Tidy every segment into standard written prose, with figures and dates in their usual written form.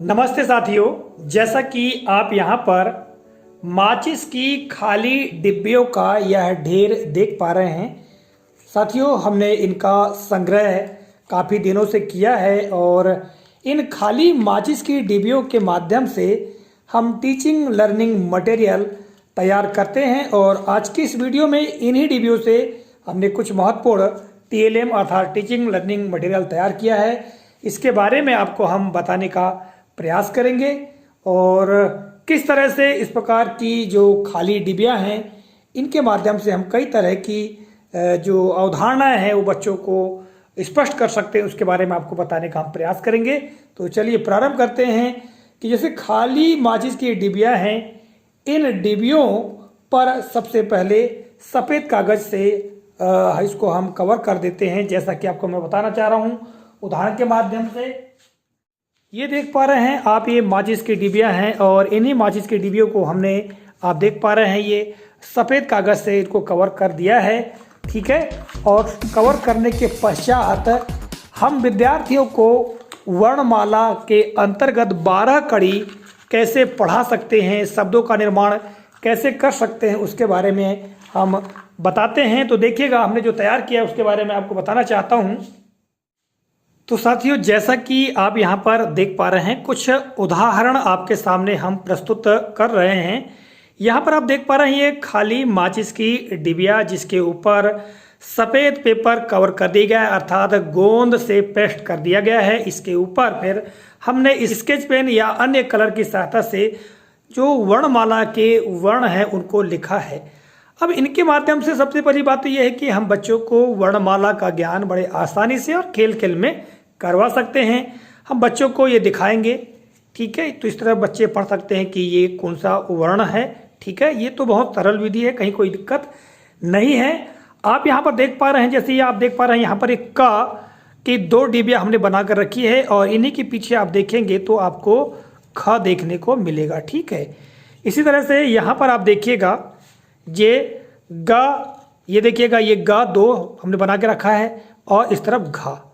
नमस्ते साथियों, जैसा कि आप यहाँ पर माचिस की खाली डिब्बियों का यह ढेर देख पा रहे हैं। साथियों, हमने इनका संग्रह काफ़ी दिनों से किया है और इन खाली माचिस की डिब्बियों के माध्यम से हम टीचिंग लर्निंग मटेरियल तैयार करते हैं। और आज की इस वीडियो में इन्हीं डिब्बियों से हमने कुछ महत्वपूर्ण TLM अर्थात टीचिंग लर्निंग मटेरियल तैयार किया है। इसके बारे में आपको हम बताने का प्रयास करेंगे और किस तरह से इस प्रकार की जो खाली डिबियाँ हैं इनके माध्यम से हम कई तरह की जो अवधारणाएं हैं वो बच्चों को स्पष्ट कर सकते हैं, उसके बारे में आपको बताने का हम प्रयास करेंगे। तो चलिए प्रारंभ करते हैं कि जैसे खाली माचिस की डिबियाँ हैं, इन डिबियों पर सबसे पहले सफ़ेद कागज़ से इसको हम कवर कर देते हैं। जैसा कि आपको मैं बताना चाह रहा हूँ उदाहरण के माध्यम से। ये देख पा रहे हैं आप, ये माचिस की डिबियाँ हैं और इन्हीं माचिस की डिबियों को हमने आप देख पा रहे हैं ये सफ़ेद कागज़ से इनको कवर कर दिया है, ठीक है। और कवर करने के पश्चात हम विद्यार्थियों को वर्णमाला के अंतर्गत 12 कड़ी कैसे पढ़ा सकते हैं, शब्दों का निर्माण कैसे कर सकते हैं, उसके बारे में हम बताते हैं। तो देखिएगा, हमने जो तैयार किया है उसके बारे में आपको बताना चाहता हूँ। तो साथियों, जैसा कि आप यहाँ पर देख पा रहे हैं, कुछ उदाहरण आपके सामने हम प्रस्तुत कर रहे हैं। यहाँ पर आप देख पा रहे हैं ये खाली माचिस की डिबिया जिसके ऊपर सफ़ेद पेपर कवर कर दिया गया है अर्थात गोंद से पेस्ट कर दिया गया है। इसके ऊपर फिर हमने स्केच पेन या अन्य कलर की सहायता से जो वर्णमाला के वर्ण हैं उनको लिखा है। अब इनके माध्यम से सबसे पहली बात तो यह है कि हम बच्चों को वर्णमाला का ज्ञान बड़े आसानी से और खेल खेल में करवा सकते हैं। हम बच्चों को ये दिखाएंगे, ठीक है। तो इस तरह बच्चे पढ़ सकते हैं कि ये कौन सा वर्ण है, ठीक है। ये तो बहुत सरल विधि है, कहीं कोई दिक्कत नहीं है। आप यहाँ पर देख पा रहे हैं, जैसे ये आप देख पा रहे हैं यहाँ पर एक का की 2 डिबिया हमने बना कर रखी है और इन्हीं के पीछे आप देखेंगे तो आपको ख देखने को मिलेगा, ठीक है। इसी तरह से यहाँ पर आप देखिएगा ये गा, ये देखिएगा ये गा 2 हमने बना के रखा है और इस तरफ घा।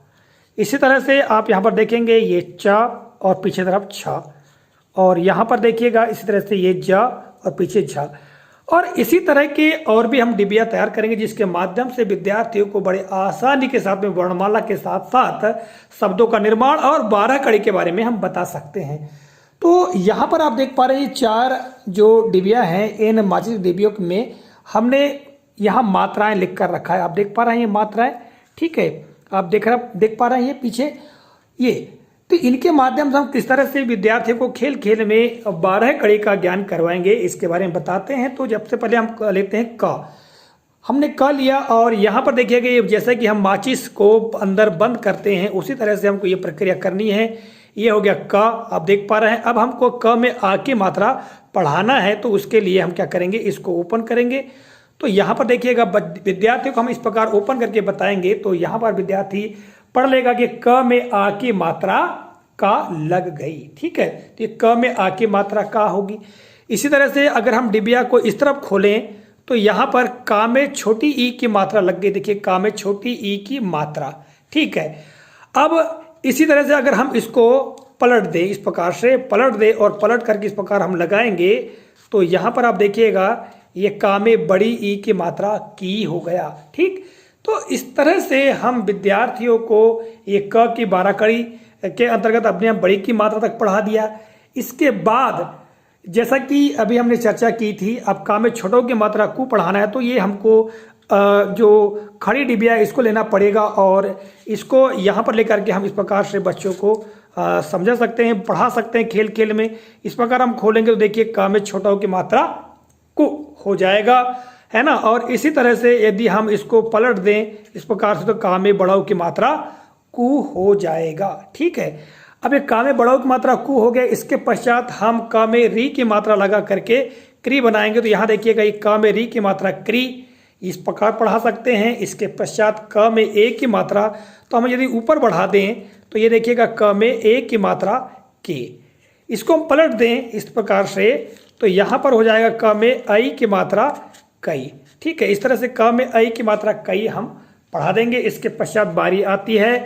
इसी तरह से आप यहाँ पर देखेंगे ये चा और पीछे तरफ छा, और यहाँ पर देखिएगा इसी तरह से ये जा और पीछे झा। और इसी तरह के और भी हम डिबिया तैयार करेंगे जिसके माध्यम से विद्यार्थियों को बड़े आसानी के साथ में वर्णमाला के साथ साथ शब्दों का निर्माण और 12 कड़ी के बारे में हम बता सकते हैं। तो यहाँ पर आप देख पा रहे हैं 4 जो डिबिया हैं, इन माचिस डिबियों में हमने यहाँ मात्राएं लिख कर रखा है। आप देख पा रहे हैं ये मात्राएं, ठीक है। आप देख पा रहे हैं ये पीछे ये। तो इनके माध्यम से हम किस तरह से विद्यार्थियों को खेल खेल में 12 कड़ी का ज्ञान करवाएंगे इसके बारे में बताते हैं। तो सबसे पहले हम लेते हैं क। हमने क लिया और यहाँ पर देखिएगा ये जैसे कि हम माचिस को अंदर बंद करते हैं उसी तरह से हमको ये प्रक्रिया करनी है। ये हो गया क, आप देख पा रहे हैं। अब हमको क में आ की मात्रा पढ़ाना है, तो उसके लिए हम क्या करेंगे, इसको ओपन करेंगे। तो यहाँ पर देखिएगा विद्यार्थियों को हम इस प्रकार ओपन करके बताएंगे तो यहाँ पर विद्यार्थी पढ़ लेगा कि क में आ की मात्रा का लग गई, ठीक है। तो ये क में आ की मात्रा का होगी। इसी तरह से अगर हम डिबिया को इस तरफ खोलें तो यहाँ पर का में छोटी ई की मात्रा लग गई। देखिए का में छोटी ई की मात्रा, ठीक है। अब इसी तरह से अगर हम इसको पलट दें, इस प्रकार से पलट दें और पलट करके इस प्रकार हम लगाएंगे तो यहाँ पर आप देखिएगा ये का में बड़ी ई की मात्रा की हो गया, ठीक। तो इस तरह से हम विद्यार्थियों को ये क की 12 कड़ी के अंतर्गत अपने यहाँ बड़ी की मात्रा तक पढ़ा दिया। इसके बाद जैसा कि अभी हमने चर्चा की थी, अब का में छोटों की मात्रा को पढ़ाना है तो ये हमको जो खड़ी डिबिया इसको लेना पड़ेगा और इसको यहाँ पर लेकर के हम इस प्रकार से बच्चों को समझा सकते हैं, पढ़ा सकते हैं खेल खेल में। इस प्रकार हम खोलेंगे तो देखिए का में छोटों की मात्रा को हो जाएगा, है ना। और इसी तरह से यदि हम इसको पलट दें इस प्रकार से तो का में बड़ाऊ की मात्रा कु हो जाएगा, ठीक है। अब ये का में बड़ाऊ की मात्रा कु हो गया। इसके पश्चात हम का में री की मात्रा लगा करके क्री बनाएंगे। तो यहाँ देखिएगा ये का में री की मात्रा क्री, इस प्रकार पढ़ा सकते हैं। इसके पश्चात क में ए की मात्रा, तो हम यदि ऊपर बढ़ा दें तो ये देखिएगा क में ए की मात्रा के। इसको हम पलट दें इस प्रकार से तो यहाँ पर हो जाएगा क में आई की मात्रा कई, ठीक है। इस तरह से क में आई की मात्रा कई हम पढ़ा देंगे। इसके पश्चात बारी आती है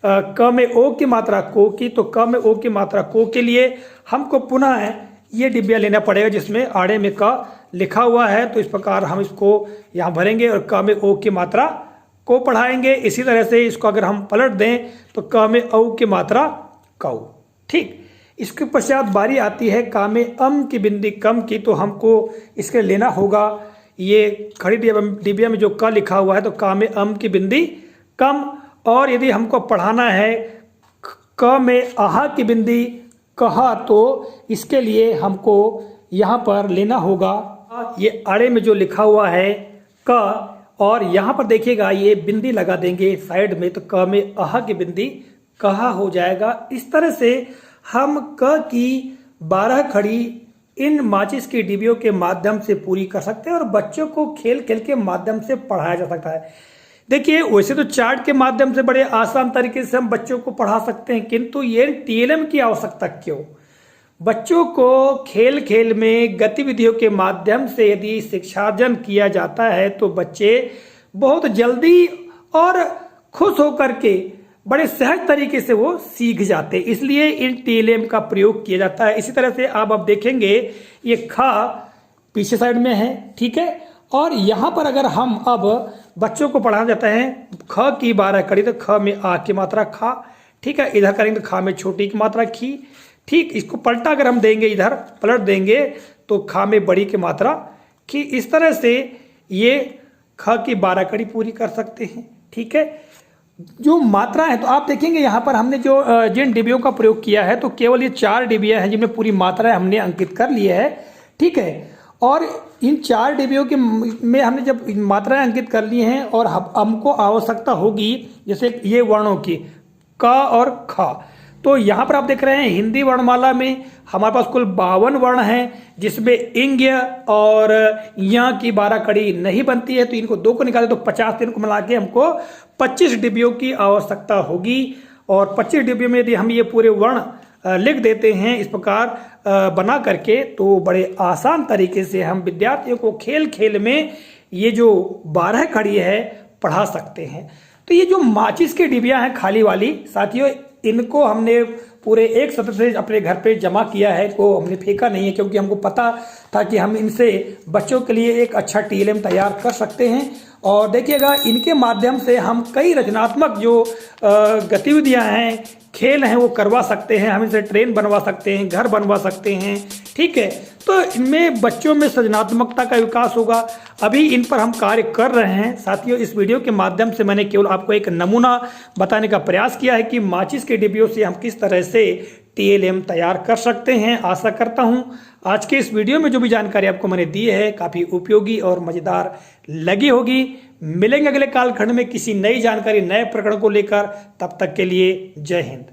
क में ओ की मात्रा को की, तो क में ओ की मात्रा को के लिए हमको पुनः ये डिब्बिया लेना पड़ेगा जिसमें आड़े में क लिखा हुआ है। तो इस प्रकार हम इसको यहाँ भरेंगे और क में ओ की मात्रा को पढ़ाएंगे। इसी तरह से इसको अगर हम पलट दें तो क में औ की मात्रा कौ। ठीक, इसके पश्चात बारी आती है का में अम की बिंदी कम की। तो हमको इसके लेना होगा ये खड़ी डिबिया में जो क लिखा हुआ है, तो का में अम की बिंदी कम। और यदि हमको पढ़ाना है क में आहा की बिंदी कहा, तो इसके लिए हमको यहाँ पर लेना होगा ये आड़े में जो लिखा हुआ है क, और यहाँ पर देखिएगा ये बिंदी लगा देंगे साइड में, तो क में आहा की बिंदी कहा हो जाएगा। इस तरह से हम क की 12 खड़ी इन माचिस की डिबियों के माध्यम से पूरी कर सकते हैं और बच्चों को खेल खेल के माध्यम से पढ़ाया जा सकता है। देखिए, वैसे तो चार्ट के माध्यम से बड़े आसान तरीके से हम बच्चों को पढ़ा सकते हैं, किंतु ये टीएलएम की आवश्यकता क्यों? बच्चों को खेल खेल में गतिविधियों के माध्यम से यदि शिक्षार्जन किया जाता है तो बच्चे बहुत जल्दी और खुश होकर के बड़े सहज तरीके से वो सीख जाते हैं, इसलिए इन टीएलएम का प्रयोग किया जाता है। इसी तरह से आप अब देखेंगे ये खा पीछे साइड में है, ठीक है। और यहाँ पर अगर हम अब बच्चों को पढ़ाना जाता है ख की 12 कड़ी, तो ख में आ की मात्रा खा, ठीक है। इधर करेंगे तो खा में छोटी की मात्रा खी, ठीक। इसको पलटा अगर हम देंगे, इधर पलट देंगे तो खा में बड़ी की मात्रा की। इस तरह से ये ख की 12 कड़ी पूरी कर सकते हैं, ठीक है। जो मात्रा है तो आप देखेंगे यहाँ पर हमने जो जिन डिबियों का प्रयोग किया है, तो केवल ये 4 डिबिया हैं जिनमें पूरी मात्रा हमने अंकित कर ली है, ठीक है। और इन 4 डिबियों के में हमने जब मात्राएं अंकित कर ली हैं और हमको आवश्यकता होगी जैसे ये वर्णों की क और ख, तो यहाँ पर आप देख रहे हैं हिंदी वर्णमाला में हमारे पास कुल 52 वर्ण हैं, जिसमें इंग और य की 12 कड़ी नहीं बनती है, तो इनको 2 को निकाले तो 50, 3 को मिला के हमको 25 डिबियों की आवश्यकता होगी। और 25 डिबियों में यदि हम ये पूरे वर्ण लिख देते हैं इस प्रकार बना करके, तो बड़े आसान तरीके से हम विद्यार्थियों को खेल खेल में ये जो 12 कड़ी है पढ़ा सकते हैं। तो ये जो माचिस की डिबिया हैं खाली वाली, साथियों इनको हमने पूरे एक सत्र से अपने घर पे जमा किया है, को हमने फेंका नहीं है, क्योंकि हमको पता था कि हम इनसे बच्चों के लिए एक अच्छा टीएलएम तैयार कर सकते हैं। और देखिएगा इनके माध्यम से हम कई रचनात्मक जो गतिविधियां हैं, खेल हैं, वो करवा सकते हैं। हम इनसे ट्रेन बनवा सकते हैं, घर बनवा सकते हैं, ठीक है। तो इनमें बच्चों में सृजनात्मकता का विकास होगा। अभी इन पर हम कार्य कर रहे हैं। साथियों, इस वीडियो के माध्यम से मैंने केवल आपको एक नमूना बताने का प्रयास किया है कि माचिस के डिबियों से हम किस तरह से टीएलएम तैयार कर सकते हैं। आशा करता हूं आज के इस वीडियो में जो भी जानकारी आपको मैंने दी है काफ़ी उपयोगी और मज़ेदार लगी होगी। मिलेंगे अगले कालखंड में किसी नई जानकारी, नए प्रकरण को लेकर। तब तक के लिए जय हिंद।